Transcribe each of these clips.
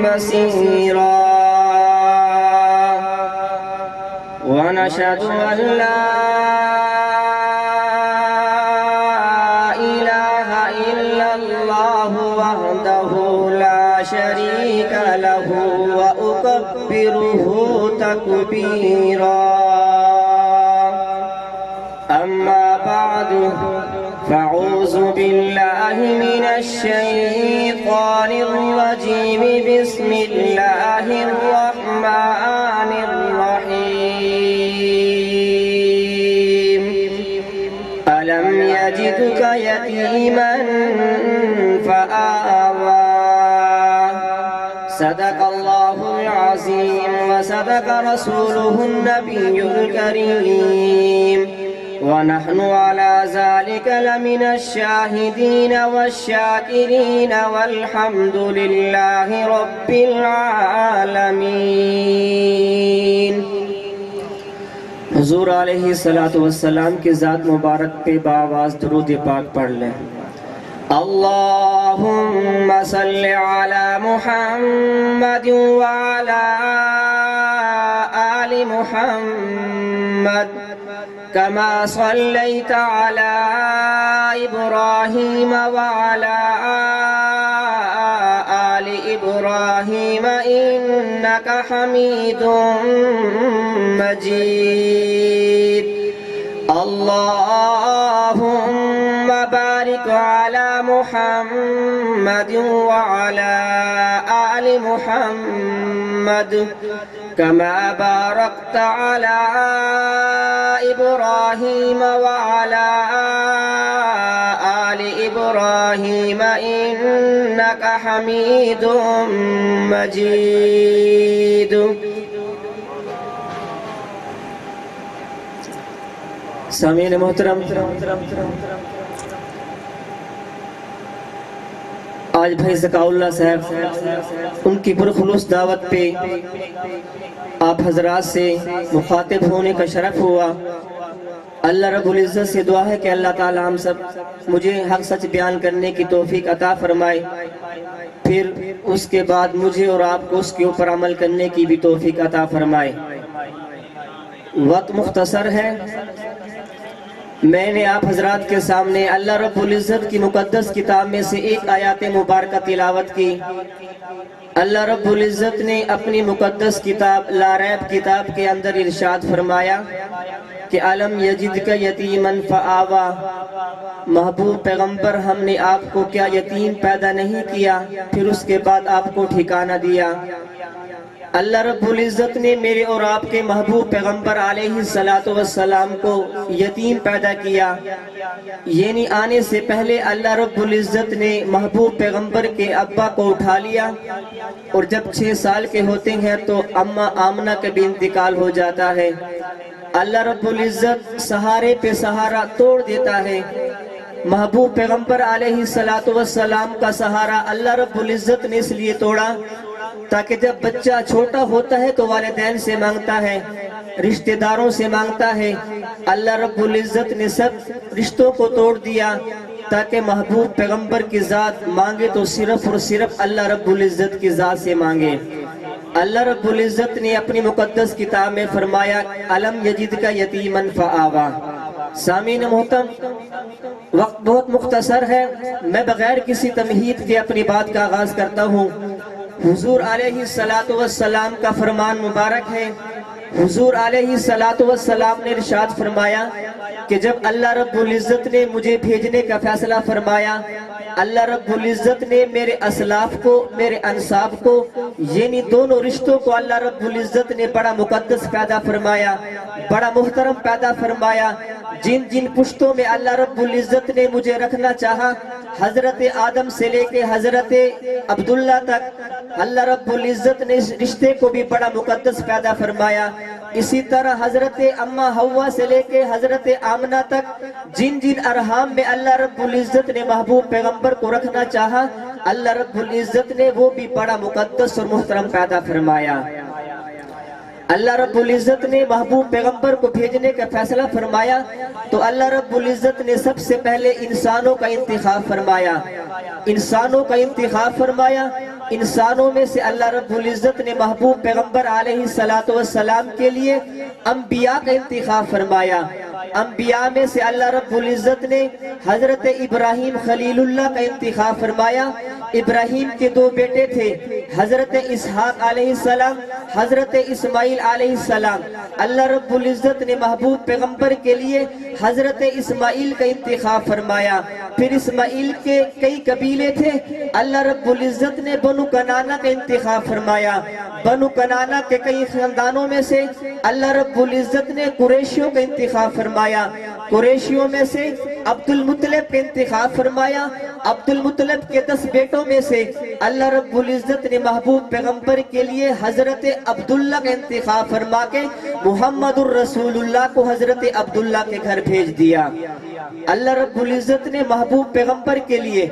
بصيرا ونشهد أن لا إله إلا الله وحده لا شريك له وأكبره تكبيرا أما بعد فأعوذ بالله من الشيطان الرجيم بسم الله الرحمن الرحيم ألم يجدك يتيما فآوى صدق الله العظيم وصدق رسوله النبي الكريم ونحن على ذلك لمن الشاهدين والشاكرين والحمد لله رب العالمين۔ حضور علیہ السلام کی ذات مبارک پہ بآواز درود پاک پڑھ لیں۔ اللہم صل علی محمد وعلی آل محمد كما صليت على إبراهيم وعلى آل إبراهيم إنك حميد مجيد۔ اللهم بارك على محمد وعلى آل محمد كما باركت على إبراهيم وعلى آل إبراهيم إنك حميد مجيد۔ سامعین محترم، آج بھائی ذکاء اللہ صاحب ان کی پرخلوص دعوت پہ آپ حضرات سے مخاطب ہونے کا شرف ہوا۔ اللہ رب العزت سے دعا ہے کہ اللہ تعالی ہم سب مجھے حق سچ بیان کرنے کی توفیق عطا فرمائے، پھر اس کے بعد مجھے اور آپ کو اس کے اوپر عمل کرنے کی بھی توفیق عطا فرمائے۔ وقت مختصر ہے، میں نے آپ حضرات کے سامنے اللہ رب العزت کی مقدس کتاب میں سے ایک آیات مبارکہ تلاوت کی۔ اللہ رب العزت نے اپنی مقدس کتاب لا ریب کتاب کے اندر ارشاد فرمایا کہ علم یجدک یتیما فآوا، محبوب پیغمبر ہم نے آپ کو کیا یتیم پیدا نہیں کیا پھر اس کے بعد آپ کو ٹھکانہ دیا۔ اللہ رب العزت نے میرے اور آپ کے محبوب پیغمبر علیہ السلام کو یتیم پیدا کیا، یعنی آنے سے پہلے اللہ رب العزت نے محبوب پیغمبر کے ابا کو اٹھا لیا، اور جب 6 سال کے ہوتے ہیں تو اماں آمنہ کا بھی انتقال ہو جاتا ہے۔ اللہ رب العزت سہارے پہ سہارا توڑ دیتا ہے۔ محبوب پیغمبر علیہ السلام کا سہارا اللہ رب العزت نے اس لیے توڑا تاکہ جب بچہ چھوٹا ہوتا ہے تو والدین سے مانگتا ہے، رشتہ داروں سے مانگتا ہے۔ اللہ رب العزت نے سب رشتوں کو توڑ دیا تاکہ محبوب پیغمبر کی ذات مانگے تو صرف اور صرف اللہ رب العزت کی ذات سے مانگے۔ اللہ رب العزت نے اپنی مقدس کتاب میں فرمایا علم یجدک یتیما فآوا۔ سامعین محترم، وقت بہت مختصر ہے، میں بغیر کسی تمہید کے اپنی بات کا آغاز کرتا ہوں۔ حضور علیہ السلام کا فرمان مبارک ہے۔ حضور علیہ السلام نے ارشاد فرمایا کہ جب اللہ رب العزت نے مجھے بھیجنے کا فیصلہ فرمایا، اللہ رب العزت نے میرے اسلاف کو، میرے انساب کو، یعنی دونوں رشتوں کو اللہ رب العزت نے بڑا مقدس پیدا فرمایا، بڑا محترم پیدا فرمایا۔ جن جن پشتوں میں اللہ رب العزت نے مجھے رکھنا چاہا، حضرت آدم سے لے کے حضرت عبداللہ تک، اللہ رب العزت نے اس رشتے کو بھی بڑا مقدس پیدا فرمایا۔ اسی طرح حضرت اماں حوا سے لے کے حضرت آمنہ تک جن جن ارحام میں اللہ رب العزت نے محبوب پیغمبر کو رکھنا چاہا، اللہ رب العزت نے وہ بھی بڑا مقدس اور محترم پیدا فرمایا۔ اللہ رب العزت نے محبوب پیغمبر کو بھیجنے کا فیصلہ فرمایا تو اللہ رب العزت نے سب سے پہلے انسانوں کا انتخاب فرمایا، انسانوں کا انتخاب فرمایا۔ انسانوں میں سے اللہ رب العزت نے محبوب پیغمبر علیہ السلام کے لیے انبیاء کا انتخاب فرمایا۔ انبیاء میں سے اللہ رب العزت نے حضرت ابراہیم خلیل اللہ کا انتخاب فرمایا۔ ابراہیم کے دو بیٹے تھے، حضرت اسحاق علیہ السلام، حضرت اسماعیل علیہ السلام۔ اللہ رب العزت نے محبوب پیغمبر کے لیے حضرت اسماعیل کا انتخاب فرمایا۔ پھر اسماعیل کے کئی قبیلے تھے، اللہ رب العزت نے بنو کنانہ کا انتخاب فرمایا۔ بنو کنانہ کے کئی خاندانوں میں سے اللہ رب العزت نے قریشیوں کا انتخاب فرمایا۔ قریشیوں میں سے عبد المطلب کا انتخاب فرمایا۔ عبد المطلب کے 10 بیٹوں میں سے اللہ رب العزت نے محبوب پیغمبر کے لیے حضرت عبداللہ کا انتخاب فرما کے محمد الرسول اللہ کو حضرت عبداللہ کے گھر بھیج دیا۔ اللہ رب العزت نے محبوب پیغمبر کے لیے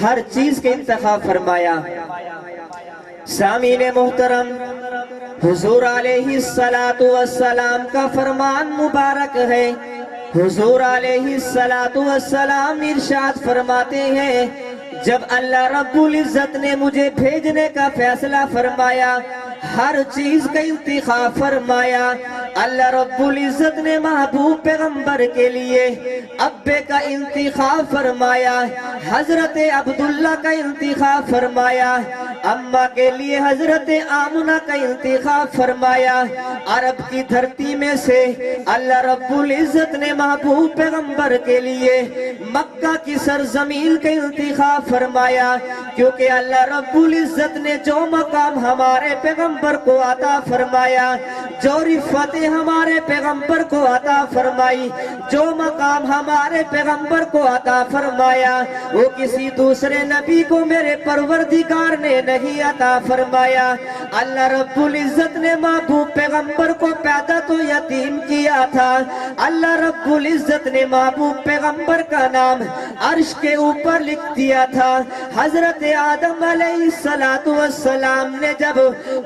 ہر چیز کا انتخاب فرمایا۔ سامعین محترم، حضور علیہ السلام کا فرمان مبارک ہے۔ حضور علیہ السلام ارشاد فرماتے ہیں، جب اللہ رب العزت نے مجھے بھیجنے کا فیصلہ فرمایا، ہر چیز کا انتخاب فرمایا، اللہ رب العزت نے محبوب پیغمبر کے لیے ابے کا انتخاب فرمایا، حضرت عبداللہ کا انتخاب فرمایا، اماں کے لیے حضرت آمنہ کا انتخاب فرمایا۔ عرب کی دھرتی میں سے اللہ رب العزت نے محبوب پیغمبر کے لیے مکہ کی سرزمین کا انتخاب فرمایا، کیونکہ اللہ رب العزت نے جو مقام ہمارے پیغمبر کو عطا فرمایا، جو رفعت ہمارے پیغمبر کو عطا فرمائی، جو مقام ہمارے پیغمبر کو عطا فرمایا، وہ کسی دوسرے نبی کو میرے پروردگار نے نہیں عطا فرمایا۔ اللہ رب العزت نے محبوب پیغمبر کو پیدا تو یتیم کیا تھا، اللہ رب العزت نے محبوب پیغمبر کا نام عرش کے اوپر لکھ دیا تھا۔ حضرت آدم علیہ السلام نے جب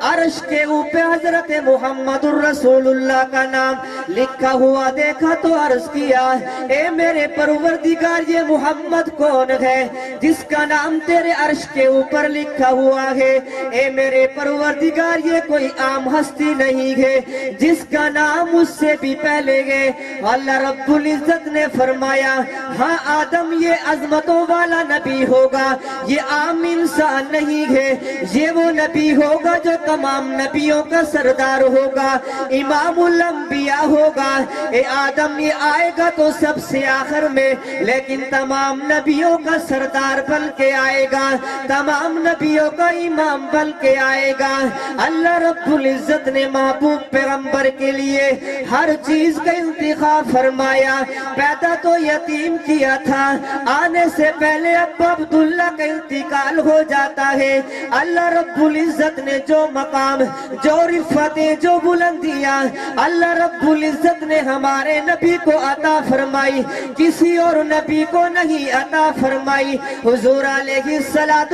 عرش کے اوپر حضرت محمد الرسول اللہ کا نام لکھا ہوا دیکھا تو عرض کیا، اے میرے پروردگار، یہ محمد کون ہے جس کا نام تیرے عرش کے اوپر لکھا ہوا ہے؟ اے میرے پروردگار، یہ کوئی عام ہستی نہیں ہے جس کا نام اس سے بھی پہلے ہے۔ اللہ رب العزت نے فرمایا، ہاں آدم، یہ عظمتوں والا نبی ہوگا، یہ عام انسان نہیں ہے، یہ وہ نبی ہوگا جو تمام نبیوں کا سردار ہوگا، امام الانبیاء ہوگا۔ اے آدم، یہ آئے گا تو سب سے آخر میں، لیکن تمام نبیوں کا سردار بن کے آئے گا، تمام نبیوں کا امام بن کے آئے گا۔ اللہ رب العزت نے محبوب پیغمبر کے لیے ہر چیز کا انتخاب فرمایا۔ پیدا تو یتیم کیا تھا، آنے سے پہلے ابا عبداللہ کا انتقال ہو جاتا ہے۔ اللہ رب العزت نے جو مقام، جو رفعتیں، جو بلندیاں اللہ رب العزت نے ہمارے نبی کو عطا فرمائی، کسی اور نبی کو نہیں عطا فرمائی۔ حضور علیہ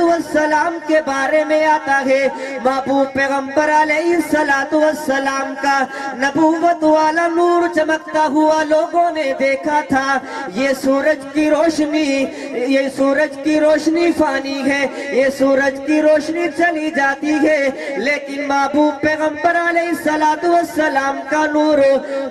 السلام کے بارے میں آتا ہے، محبوب پیغمبر علیہ السلام کا نبوت والا نور چمکتا ہوا لوگوں نے دیکھا تھا۔ یہ سورج کی روشنی، یہ سورج کی روشنی فانی ہے، یہ سورج کی روشنی چلی جاتی ہے، لیکن محبوب پیغمبر علیہ السلام کا نور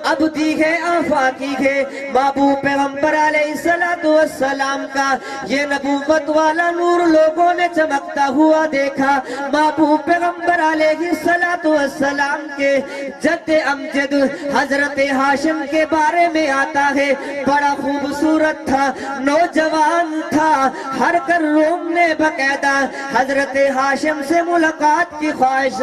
ابدی ہے، آفاقی ہے۔ محبوب پیغمبر علیہ السلام کا یہ نبوت والا نور لوگوں نے چمکتا ہوا دیکھا۔ محبوب پیغمبر علیہ السلام کے جد امجد حضرت ہاشم کے بارے میں آتا ہے، بڑا خوبصورت تھا، نوجوان تھا، ہر کر روم نے باقاعدہ حضرت ہاشم سے ملاقات کی خواہش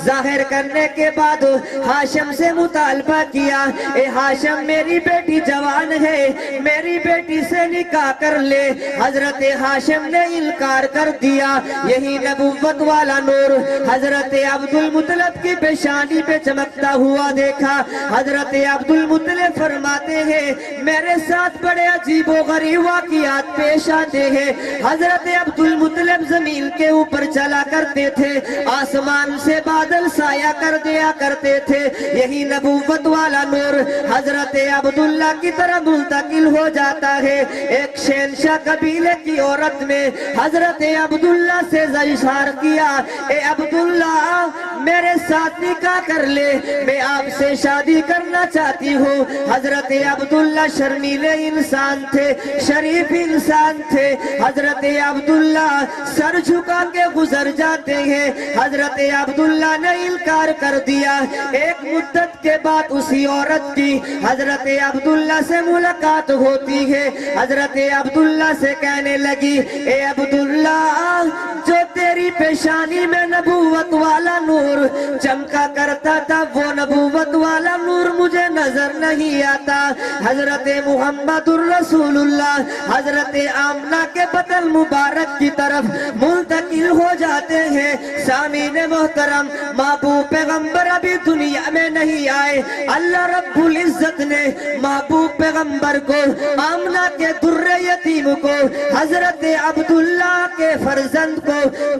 ظاہر کرنے کے بعد ہاشم سے مطالبہ کیا، اے ہاشم، میری بیٹی جوان ہے، میری بیٹی سے نکاح کر لے۔ حضرت ہاشم نے انکار کر دیا، یہی نبوت والا نور حضرت عبدالمطلب کی پیشانی پہ چمکتا ہوا دیکھا۔ حضرت عبدالمطلب فرماتے ہیں میرے ساتھ بڑے عجیب و غریب واقعات پیش آتے ہیں۔ حضرت عبدالمطلب زمین کے اوپر چلا کرتے تھے، آسمان سے بادل سایہ کر دیا کرتے تھے۔ یہی نبوت والا نور حضرت عبداللہ کی طرح منتقل ہو جاتا ہے۔ ایک شہنشاہ قبیلے کی عورت نے حضرت عبداللہ سے اظہار کیا، اے عبداللہ میرے ساتھ نکاح کر لے، میں آپ سے شادی کرنا چاہتی ہوں۔ حضرت عبداللہ شرمیلے انسان تھے، شریف انسان تھے۔ حضرت عبداللہ سر جھکا کے گزر جاتے ہیں۔ حضرت عبداللہ نے انکار کر دیا۔ ایک مدت کے بعد اسی عورت کی حضرت عبداللہ سے ملاقات ہوتی ہے۔ حضرت عبداللہ سے کہنے لگی، اے عبداللہ جو تیری پیشانی میں نبوت والا نور چمکا کرتا تھا وہ نبوت والا نور مجھے نظر نہیں آتا۔ حضرت محمد الرسول اللہ حضرت آمنہ کے بطن مبارک کی طرف منتقل ہو جاتے ہیں۔ سامعین محترم، محبوب پیغمبر ابھی دنیا میں نہیں آئے، اللہ رب العزت نے محبوب پیغمبر کو، آمنہ کے در یتیم کو، حضرت عبداللہ کے فرزند کو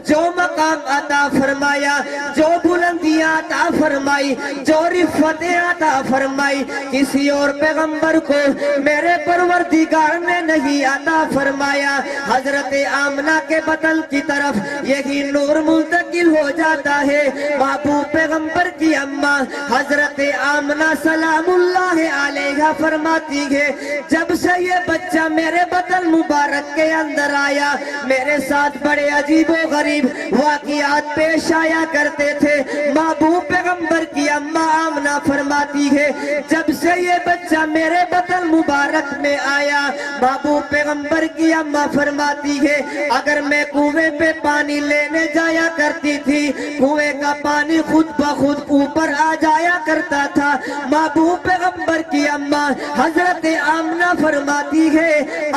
جو مقام عطا فرمایا، جو بلندیاں عطا فرمائی، جو رفعتیں عطا فرمائی، کسی اور پیغمبر کو میرے پروردگار نے نہیں عطا فرمایا۔ حضرت آمنہ کے بطن کی طرف یہی نور منتقل ہو جاتا ہے۔ محبوب پیغمبر کی اماں حضرت آمنہ سلام اللہ علیہا فرماتی ہے، جب سے یہ بچہ میرے بطن مبارک کے اندر آیا میرے ساتھ بڑے عجیب و غریب واقعات پیش آیا کرتے تھے۔ محبوب پیغمبر کی اماں آمنہ فرماتی ہے، جب سے یہ بچہ میرے بطن مبارک میں آیا، محبوب پیغمبر کی اماں فرماتی ہے اگر میں کنویں پہ پانی لینے جایا کرتی تھی کنویں کا پانی خود بخود اوپر آ جایا کرتا تھا۔ محبوب پیغمبر کی اماں حضرت آمنہ فرماتی ہے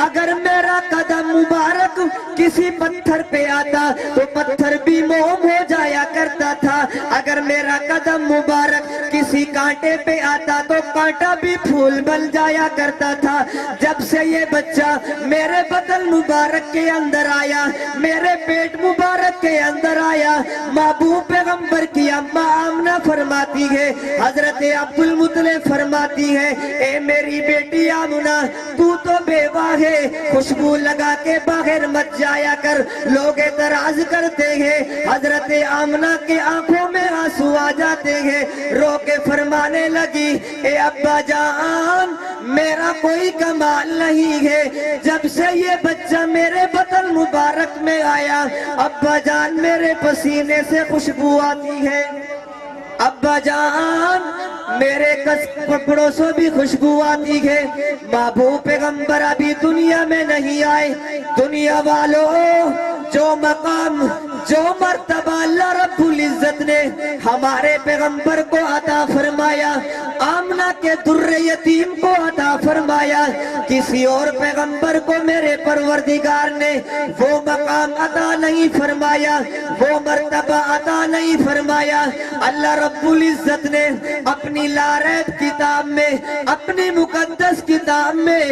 اگر میرا قدم مبارک کسی پتھر پہ آتا تو پتھر بھی موم ہو جایا کرتا تھا، اگر میرا قدم مبارک کسی کانٹے پہ آتا تو کانٹا بھی پھول بن جایا کرتا تھا۔ جب سے یہ بچہ میرے بطن مبارک کے اندر آیا، میرے پیٹ مبارک کے اندر آیا، محبوب پیغمبر کی اماں آمنہ فرماتی ہے، حضرت عبدالمطلب فرماتی ہے اے میری بیٹی آمنہ تو بیوہ ہے، خوشبو لگا کے باہر مت جایا کر، لوگ اعتراض کرتے ہیں۔ حضرت آمنہ کے آنکھوں میں آنسو آ جاتے ہیں، رو کے فرمانے لگی اے ابا جان میرا کوئی کمال نہیں ہے، جب سے یہ بچہ میرے بطن مبارک میں آیا ابا جان میرے پسینے سے خوشبو آتی ہے، ابا جان میرے کپڑوں سے بھی خوشبو آتی ہے۔ محبوب پیغمبر ابھی دنیا میں نہیں آئے، دنیا والوں جو مقام جو مرتبہ اللہ رب العزت نے ہمارے پیغمبر کو عطا فرمایا، آمنہ کے در یتیم کو عطا فرمایا، کسی اور پیغمبر کو میرے پروردگار نے وہ مقام عطا نہیں فرمایا، وہ مرتبہ عطا نہیں فرمایا۔ اللہ رب العزت نے اپنی لاریب کتاب میں، اپنی مقدس کتاب میں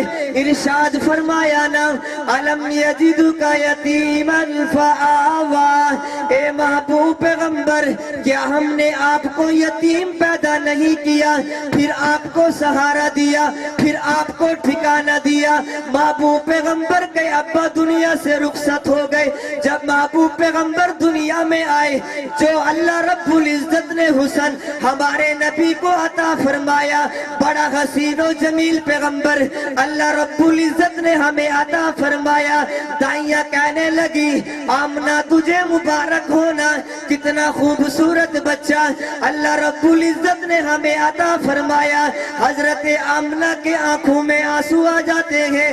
ارشاد فرمایا نا الم یجدک یتیما فآوی، اے محبوب پیغمبر کیا ہم نے آپ کو یتیم پیدا نہیں کیا پھر آپ کو سہارا دیا، پھر آپ کو ٹھکانہ دیا۔ محبوب پیغمبر کے ابا دنیا سے رخصت ہو گئے، جب محبوب پیغمبر دنیا میں آئے جو اللہ رب العزت نے حسن ہمارے نبی کو عطا فرمایا، بڑا حسین و جمیل پیغمبر اللہ رب العزت نے ہمیں عطا فرمایا۔ دائیاں کہنے لگی آمنہ تجھے مبارک ہونا، کتنا خوبصورت بچہ اللہ رب العزت نے ہمیں عطا فرمایا۔ حضرت آمنہ کے آنکھوں میں آنسو آ جاتے ہیں،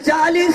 40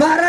12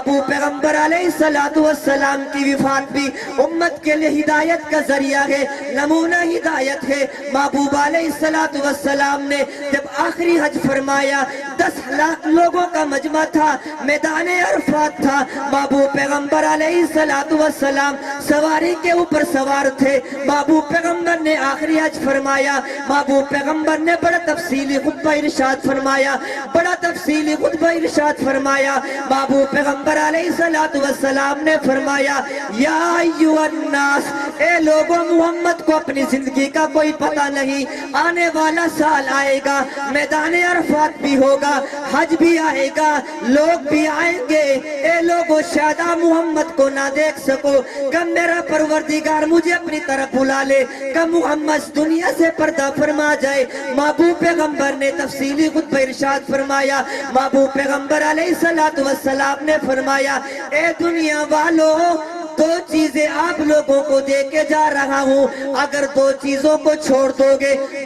محبوب پیغمبر علیہ السلام کی وفات بھی امت کے لیے ہدایت کا ذریعہ ہے، نمونہ ہدایت ہے۔ محبوب علیہ السلام نے جب آخری حج فرمایا 10 لاکھ لوگوں کا مجمع تھا، میدان عرفات تھا، محبوب پیغمبر علیہ السلام سواری کے اوپر سوار تھے۔ محبوب پیغمبر نے آخری حج فرمایا، محبوب پیغمبر نے بڑا تفصیلی خطبہ ارشاد فرمایا، بڑا تفصیلی خطبہ ارشاد فرمایا۔ محبوب پیغمبر علیہ السلام نے فرمایا یا ایھا الناس، اے لوگوں، محمد کو اپنی زندگی کا کوئی پتہ نہیں، آنے والا سال آئے گا، میدان عرفات بھی ہوگا، حج بھی آئے گا، لوگ بھی آئیں گے، اے لوگوں شاید آپ محمد کو نہ دیکھ سکو، کب میرا پروردگار مجھے اپنی طرف بلا لے، کب محمد دنیا سے پردہ فرما جائے۔ محبوب پیغمبر نے تفصیلی خطبہ ارشاد فرمایا۔ محبوب پیغمبر علیہ السلام نے فرمایا اے دنیا والو، 2 چیزیں آپ لوگوں کو دے کے جا رہا ہوں، اگر 2 چیزوں کو چھوڑ دو گے